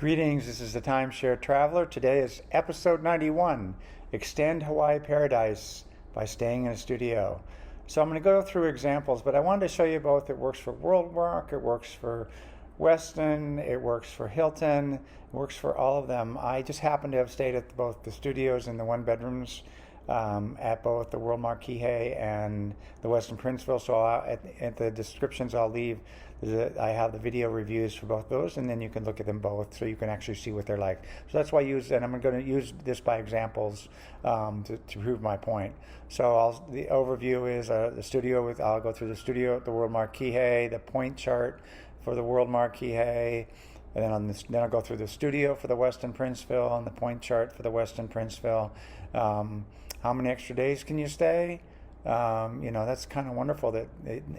Greetings, this is the Timeshare Traveler. Today is episode 91, Extend Hawaii Paradise by Staying in a Studio. So I'm going to go through examples, but I wanted to show you both. It works for WorldMark, it works for Westin, it works for Hilton, it works for all of them. I just happen to have stayed at both the studios and the one bedrooms at both the WorldMark Kihei and the Westin Princeville. So at the descriptions I'll leave, I have the video reviews for both those, and then you can look at them both so you can actually see what they're like. So that's why I use, and I'm going to use this by examples to prove my point. So the overview is the studio I'll go through the studio at the WorldMark Kihei, the point chart for the WorldMark Kihei, and then I'll go through the studio for the Westin Princeville and the point chart for the Westin Princeville. How many extra days can you stay? That's kind of wonderful that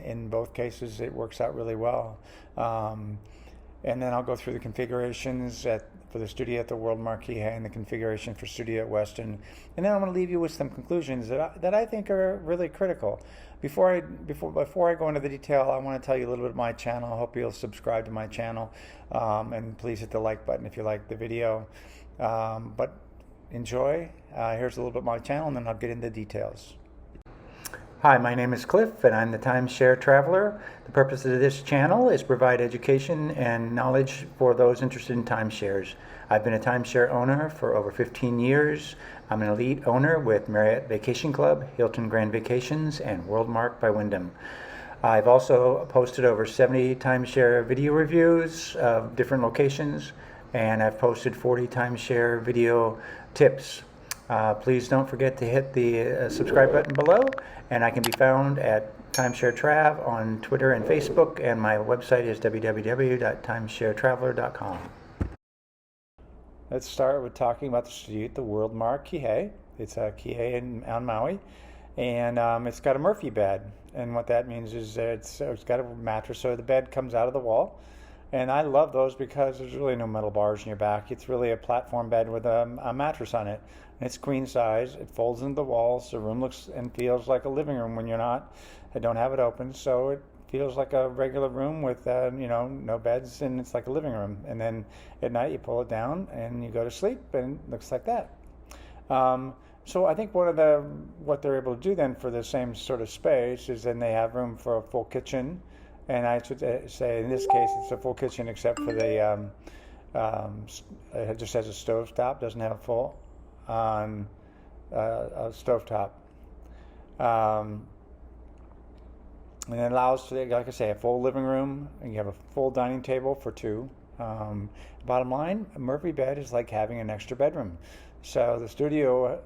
in both cases it works out really well. And then I'll go through the configurations for the studio at the WorldMark Kihei and the configuration for studio at Westin. And then I'm going to leave you with some conclusions that I think are really critical. Before I go into the detail, I want to tell you a little bit of my channel. I hope you'll subscribe to my channel, and please hit the like button if you like the video. But enjoy. Here's a little bit of my channel, and then I'll get into the details. Hi, my name is Cliff, and I'm the Timeshare Traveler. The purpose of this channel is to provide education and knowledge for those interested in timeshares. I've been a timeshare owner for over 15 years. I'm an elite owner with Marriott Vacation Club, Hilton Grand Vacations, and WorldMark by Wyndham. I've also posted over 70 timeshare video reviews of different locations, and I've posted 40 timeshare video tips. Please don't forget to hit the subscribe button below, and I can be found at Timeshare Trav on Twitter and Facebook, and my website is www.timesharetraveler.com. Let's start with talking about the studio at the WorldMark Kihei. It's a Kihei on Maui, and it's got a Murphy bed, and what that means is that it's got a mattress, so the bed comes out of the wall. And I love those because there's really no metal bars in your back. It's really a platform bed with a mattress on it. And it's queen size. It folds into the walls. The room looks and feels like a living room when I don't have it open. So it feels like a regular room with no beds, and it's like a living room. And then at night you pull it down and you go to sleep, and it looks like that. So I think what they're able to do then for the same sort of space is then they have room for a full kitchen. And I should say, in this case, it's a full kitchen except for it just has a stovetop, doesn't have a full on a stovetop. And it allows, like I say, a full living room, and you have a full dining table for two. Bottom line, a Murphy bed is like having an extra bedroom. So the studio,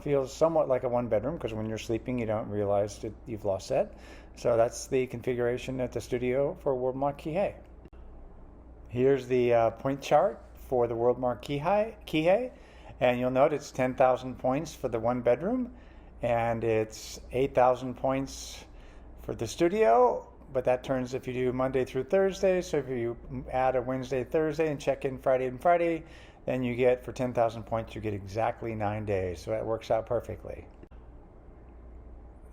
feels somewhat like a one bedroom, because when you're sleeping, you don't realize that you've lost that. So that's the configuration at the studio for WorldMark Kihei. Here's the point chart for the WorldMark Kihei, and you'll note it's 10,000 points for the one bedroom, and it's 8,000 points for the studio. But that turns if you do Monday through Thursday. So if you add a Wednesday, Thursday, and check in Friday and Friday, then you get, for 10,000 points, you get exactly 9 days. So that works out perfectly.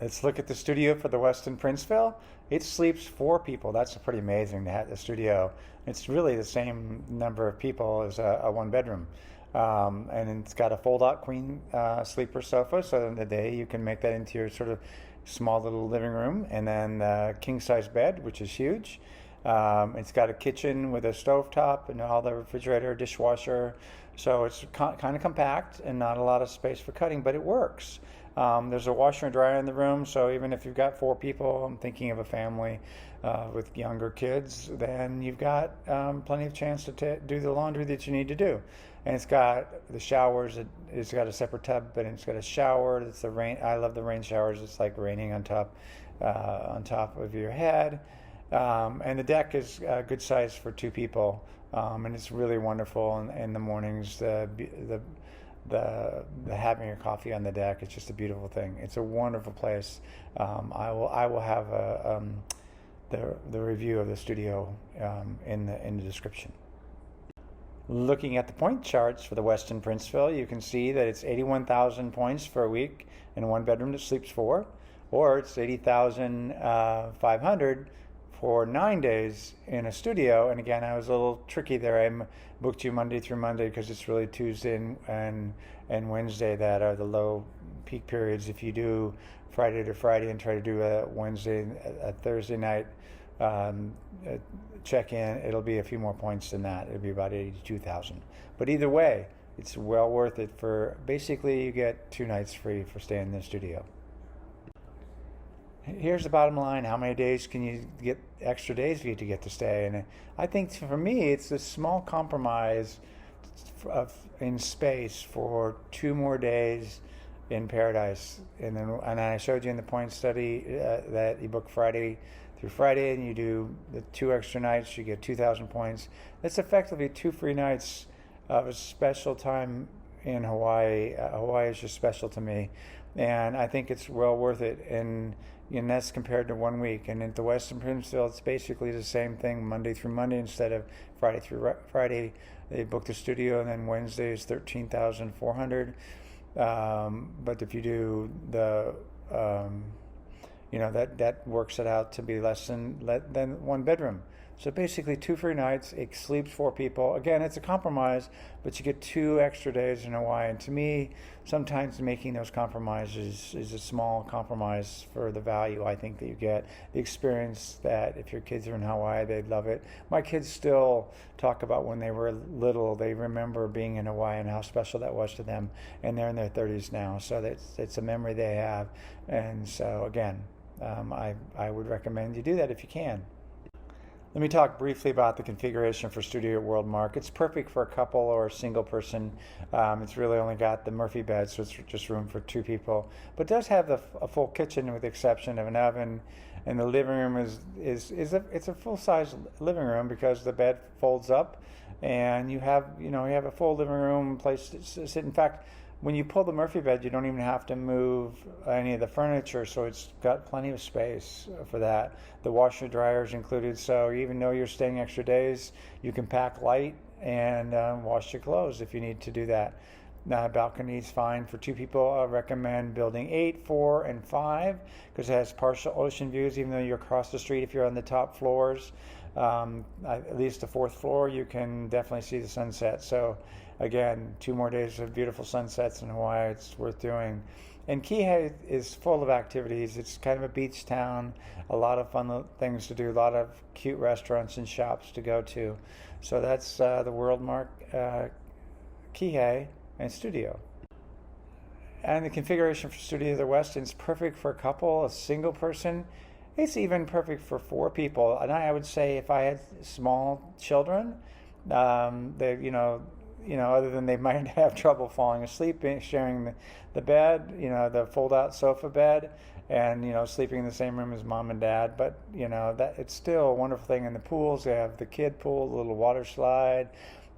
Let's look at the studio for the Westin Princeville. It sleeps 4 people. That's pretty amazing to have the studio. It's really the same number of people as a one bedroom. And it's got a fold-out queen sleeper sofa, so in the day you can make that into your sort of small little living room. And then king-size bed, which is huge. It's got a kitchen with a stovetop and all the refrigerator, dishwasher. So it's kind of compact and not a lot of space for cutting, but it works. There's a washer and dryer in the room, so even if you've got 4 people, I'm thinking of a family with younger kids, then you've got plenty of chance to do the laundry that you need to do. And it's got the showers. It's got a separate tub, but it's got a shower. It's the rain. I love the rain showers. It's like raining on top of your head. And the deck is a good size for 2 people, and it's really wonderful in the mornings. The having your coffee on the deck, it's just a beautiful thing. It's a wonderful place. I will have the review of the studio in the description. Looking at the point charts for the Westin Princeville, you can see that it's 81,000 points for a week in a one bedroom that sleeps 4, or it's 80,500 for 9 days in a studio. And again, I was a little tricky there. I booked you Monday through Monday because it's really Tuesday and Wednesday that are the low peak periods. If you do Friday to Friday and try to do a Wednesday, a Thursday night check-in, it'll be a few more points than that. It'll be about 82,000. But either way, it's well worth it. For basically, you get 2 nights free for staying in the studio. Here's the bottom line: how many days can you get, extra days for you to get to stay? And I think for me, it's a small compromise in space for 2 more days in paradise. And I showed you in the point study that you book Friday through Friday and you do the 2 extra nights, you get 2,000 points. That's effectively 2 free nights of a special time in Hawaii. Hawaii is just special to me, and I think it's well worth it. And that's compared to 1 week. And at the Westin Princeville, it's basically the same thing, Monday through Monday instead of Friday through Friday. They book the studio, and then Wednesday is 13,400. But if you do the, that works it out to be less than 1 bedroom. So basically 2 free nights, it sleeps 4 people. Again, it's a compromise, but you get 2 extra days in Hawaii. And to me, sometimes making those compromises is a small compromise for the value I think that you get. The experience that if your kids are in Hawaii, they'd love it. My kids still talk about when they were little, they remember being in Hawaii and how special that was to them. And they're in their 30s now, so it's a memory they have. And so again, I would recommend you do that if you can. Let me talk briefly about the configuration for Studio at WorldMark. It's perfect for a couple or a single person. It's really only got the Murphy bed, so it's just room for 2 people. But it does have a full kitchen with the exception of an oven, and the living room it's a full-size living room because the bed folds up, and you have a full living room place to sit. In fact, when you pull the Murphy bed, you don't even have to move any of the furniture, so it's got plenty of space for that. The washer dryer is included, so even though you're staying extra days, you can pack light and wash your clothes if you need to do that. Now, balcony is fine for 2 people. I recommend building 8, 4, and 5 because it has partial ocean views, even though you're across the street. If you're on the top floors, at least the 4th floor, you can definitely see the sunset. So again, 2 more days of beautiful sunsets in Hawaii. It's worth doing. And Kihei is full of activities. It's kind of a beach town, a lot of fun things to do, a lot of cute restaurants and shops to go to. So that's the WorldMark Kihei and studio. And the configuration for Studio the Westin is perfect for a couple, a single person. It's even perfect for 4 people. And I would say if I had small children, other than they might have trouble falling asleep, sharing the bed, the fold-out sofa bed, and sleeping in the same room as mom and dad. But that it's still a wonderful thing. In the pools, they have the kid pool, the little water slide.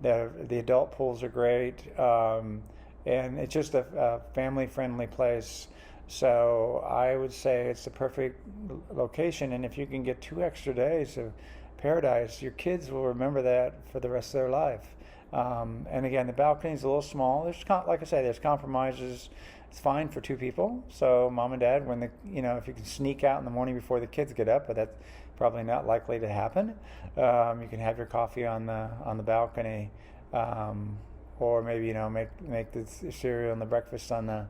The adult pools are great, and it's just a family-friendly place. So I would say it's the perfect location. And if you can get 2 extra days of paradise, your kids will remember that for the rest of their life. And again, the balcony is a little small. Like I say, there's compromises. It's fine for 2 people. So mom and dad, if you can sneak out in the morning before the kids get up, but that's probably not likely to happen. You can have your coffee on the balcony, or maybe make the cereal and the breakfast on the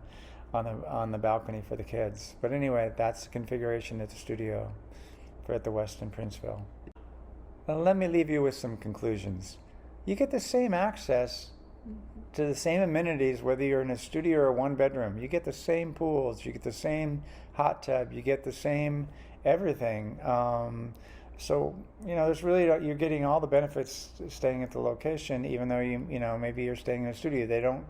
balcony for the kids. But anyway, that's the configuration at the studio at the Westin Princeville. Now, let me leave you with some conclusions. You get the same access to the same amenities whether you're in a studio or 1 bedroom. You get the same pools, you get the same hot tub, you get the same everything. So there's really, you're getting all the benefits staying at the location, even though maybe you're staying in a studio. They don't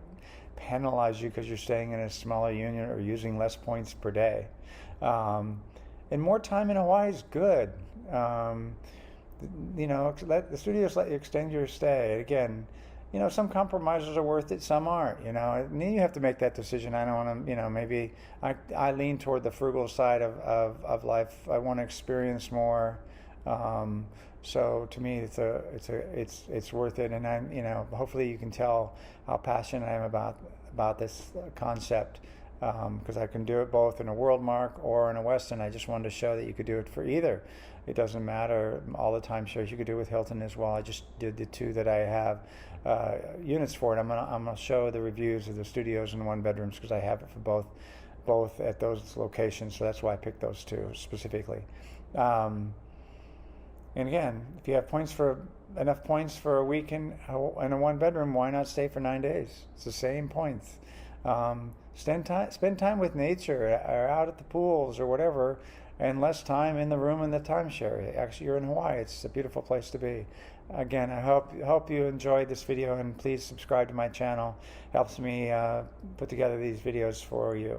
penalize you because you're staying in a smaller unit or using less points per day. And more time in Hawaii is good. Let the studios let you extend your stay. Again, some compromises are worth it, some aren't. And then you have to make that decision. I don't want to, maybe I lean toward the frugal side of life. I want to experience more. So to me, it's worth it. And I'm, hopefully you can tell how passionate I am about this concept because I can do it both in a WorldMark or in a Westin. I just wanted to show that you could do it for either. It doesn't matter. All the timeshares you could do with Hilton as well. I just did the two that I have units for, and I'm gonna show the reviews of the studios and the one bedrooms because I have it for both at those locations. So that's why I picked those two specifically. And again, if you have enough points for a week in a one bedroom, why not stay for 9 days? It's the same points. Spend time with nature or out at the pools or whatever, and less time in the room in the timeshare. Actually, you're in Hawaii. It's a beautiful place to be. Again, I hope you enjoyed this video, and please subscribe to my channel. Helps me put together these videos for you.